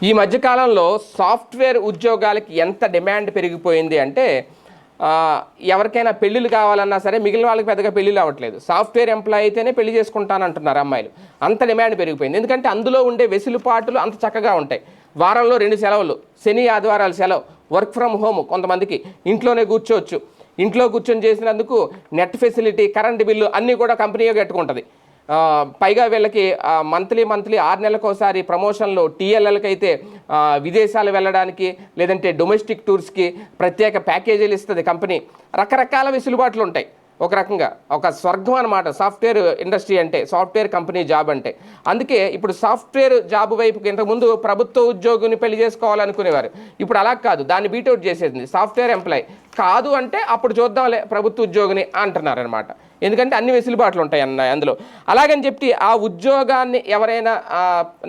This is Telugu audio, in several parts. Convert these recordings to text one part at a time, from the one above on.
ఈ మధ్యకాలంలో సాఫ్ట్వేర్ ఉద్యోగాలకి ఎంత డిమాండ్ పెరిగిపోయింది అంటే ఎవరికైనా పెళ్ళిళ్ళు కావాలన్నా సరే మిగిలిన వాళ్ళకి పెద్దగా పెళ్ళిళ్ళు అవ్వట్లేదు. సాఫ్ట్వేర్ ఎంప్లాయ్ అయితేనే పెళ్లి చేసుకుంటానంటున్నారు అమ్మాయిలు. అంత డిమాండ్ పెరిగిపోయింది. ఎందుకంటే అందులో ఉండే వెసులుబాటులు అంత చక్కగా ఉంటాయి. వారంలో 2 సెలవులు, శని ఆదివారాలు సెలవు, వర్క్ ఫ్రమ్ హోమ్, కొంతమందికి ఇంట్లోనే కూర్చోవచ్చు. ఇంట్లో కూర్చొని చేసినందుకు నెట్ ఫెసిలిటీ, కరెంట్ బిల్లు అన్నీ కూడా కంపెనీయే కట్టుకుంటుంది. పైగా వీళ్ళకి మంత్లీ 6 నెలలకు ఒకసారి ప్రమోషన్లు, టీఎల్ఎల్కి అయితే విదేశాలు వెళ్ళడానికి లేదంటే డొమెస్టిక్ టూర్స్కి ప్రత్యేక ప్యాకేజీలు ఇస్తుంది కంపెనీ. రకరకాల వెసులుబాట్లు ఉంటాయి. ఒక రకంగా ఒక స్వర్గం అన్నమాట సాఫ్ట్వేర్ ఇండస్ట్రీ అంటే, సాఫ్ట్వేర్ కంపెనీ జాబ్ అంటే. అందుకే ఇప్పుడు సాఫ్ట్వేర్ జాబ్ వైపుకి ఇంతకుముందు ప్రభుత్వ ఉద్యోగిని పెళ్లి చేసుకోవాలనుకునేవారు. ఇప్పుడు అలా కాదు, దాన్ని బీటౌట్ చేసేసింది. సాఫ్ట్వేర్ ఎంప్లాయ్ కాదు అంటే అప్పుడు చూద్దాంలే ప్రభుత్వ ఉద్యోగిని అంటున్నారనమాట. ఎందుకంటే అన్ని వెసులుబాట్లు ఉంటాయి అందులో. అలాగని చెప్పి ఆ ఉద్యోగాన్ని ఎవరైనా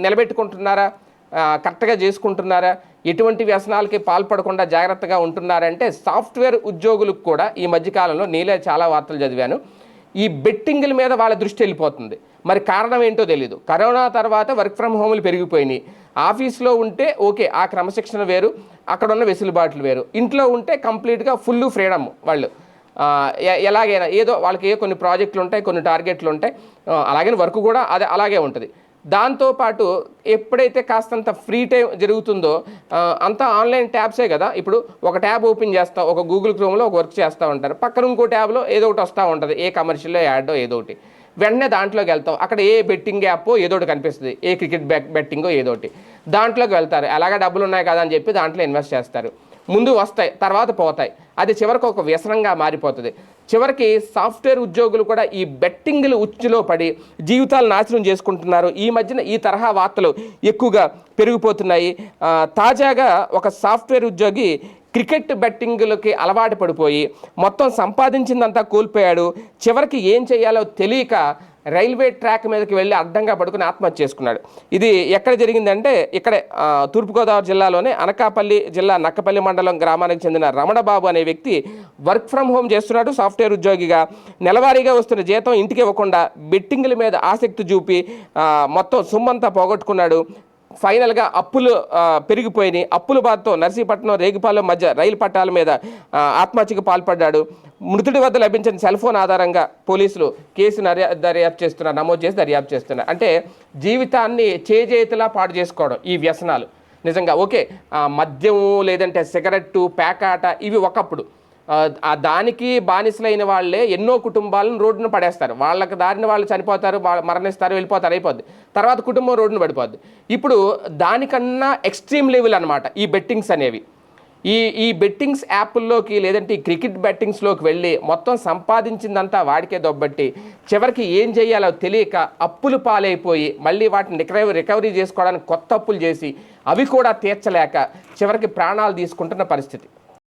నిలబెట్టుకుంటున్నారా, కరెక్ట్గా చేసుకుంటున్నారా, ఎటువంటి వ్యసనాలకి పాల్పడకుండా జాగ్రత్తగా ఉంటున్నారంటే సాఫ్ట్వేర్ ఉద్యోగులకు కూడా ఈ మధ్యకాలంలో నేనే చాలా వార్తలు చదివాను, ఈ బెట్టింగ్ల మీద వాళ్ళ దృష్టి వెళ్ళిపోతుంది. మరి కారణం ఏంటో తెలీదు. కరోనా తర్వాత వర్క్ ఫ్రమ్ హోమ్లు పెరిగిపోయినాయి. ఆఫీస్లో ఉంటే ఓకే, ఆ క్రమశిక్షణ వేరు, అక్కడ ఉన్న వెసులుబాట్లు వేరు. ఇంట్లో ఉంటే కంప్లీట్గా ఫుల్ ఫ్రీడమ్. వాళ్ళు ఎలాగైనా ఏదో వాళ్ళకి కొన్ని ప్రాజెక్టులు ఉంటాయి, కొన్ని టార్గెట్లు ఉంటాయి, అలాగే వర్క్ కూడా అలాగే ఉంటుంది. దాంతోపాటు ఎప్పుడైతే కాస్తంత ఫ్రీ టైం జరుగుతుందో అంతా ఆన్లైన్ ట్యాబ్సే కదా. ఇప్పుడు ఒక ట్యాబ్ ఓపెన్ చేస్తాం, ఒక గూగుల్ క్రోమ్లో ఒక వర్క్ చేస్తూ ఉంటారు, పక్కన ఇంకో ట్యాబ్లో ఏదో ఒకటి వస్తూ ఉంటుంది, ఏ కమర్షియల్లో యాడో ఏదో ఒకటి. వెంటనే దాంట్లోకి వెళ్తాం, అక్కడ ఏ బెట్టింగ్ యాప్ ఏదో ఒకటి కనిపిస్తుంది, ఏ క్రికెట్ బెట్టింగో ఏదో ఒకటి, దాంట్లోకి వెళ్తారు. అలాగే డబ్బులు ఉన్నాయి కదా అని చెప్పి దాంట్లో ఇన్వెస్ట్ చేస్తారు. ముందు వస్తాయి, తర్వాత పోతాయి. అది చివరికి ఒక వ్యసనంగా మారిపోతుంది. చివరికి సాఫ్ట్వేర్ ఉద్యోగులు కూడా ఈ బెట్టింగ్లు ఉచ్చులో పడి జీవితాలు నాశనం చేసుకుంటున్నారు. ఈ మధ్యన ఈ తరహా వార్తలు ఎక్కువగా పెరిగిపోతున్నాయి. తాజాగా ఒక సాఫ్ట్వేర్ ఉద్యోగి క్రికెట్ బెట్టింగ్లకి అలవాటు పడిపోయి మొత్తం సంపాదించిందంతా కోల్పోయాడు. చివరికి ఏం చేయాలో తెలియక రైల్వే ట్రాక్ మీదకి వెళ్ళి అడ్డంగా పడుకుని ఆత్మహత్య చేసుకున్నాడు. ఇది ఎక్కడ జరిగిందంటే ఇక్కడే తూర్పుగోదావరి జిల్లాలోనే అనకాపల్లి జిల్లా నక్కపల్లి మండలం గ్రామానికి చెందిన రమణబాబు అనే వ్యక్తి వర్క్ ఫ్రమ్ హోమ్ చేస్తున్నాడు. సాఫ్ట్వేర్ ఉద్యోగిగా నెలవారీగా వస్తున్న జీతం ఇంటికి ఇవ్వకుండా బెట్టింగ్ల మీద ఆసక్తి చూపి మొత్తం సొమ్మంతా పోగొట్టుకున్నాడు. ఫైనల్గా అప్పులు పెరిగిపోయినాయి. అప్పుల బాధతో నర్సీపట్నం రేగిపాలెం మధ్య రైలు పట్టాల మీద ఆత్మహత్యకు పాల్పడ్డాడు. మృతుడి వద్ద లభించిన సెల్ ఫోన్ ఆధారంగా పోలీసులు కేసు నమోదు చేసి దర్యాప్తు చేస్తున్నారు. అంటే జీవితాన్ని చేజేతిలా పాడు చేసుకోవడం ఈ వ్యసనాలు. నిజంగా ఓకే, మద్యం లేదంటే సిగరెట్టు, పేకాట ఇవి ఒకప్పుడు, దానికి బానిసలైన వాళ్ళే ఎన్నో కుటుంబాలను రోడ్డును పడేస్తారు. వాళ్ళకి దారిని వాళ్ళు చనిపోతారు, మరణిస్తారు, వెళ్ళిపోతారు, అయిపోద్ది. తర్వాత కుటుంబం రోడ్డును పడిపోద్ది. ఇప్పుడు దానికన్నా ఎక్స్ట్రీమ్ లెవెల్ అనమాట ఈ బెట్టింగ్స్ అనేవి. ఈ బెట్టింగ్స్ యాప్ల్లోకి లేదంటే ఈ క్రికెట్ బెట్టింగ్స్లోకి వెళ్ళి మొత్తం సంపాదించిందంతా వాడికే దొబ్బట్టి చివరికి ఏం చేయాలో తెలియక అప్పులు పాలైపోయి మళ్ళీ వాటిని రికవరీ చేసుకోవడానికి కొత్త అప్పులు చేసి అవి కూడా తీర్చలేక చివరికి ప్రాణాలు తీసుకుంటున్న పరిస్థితి.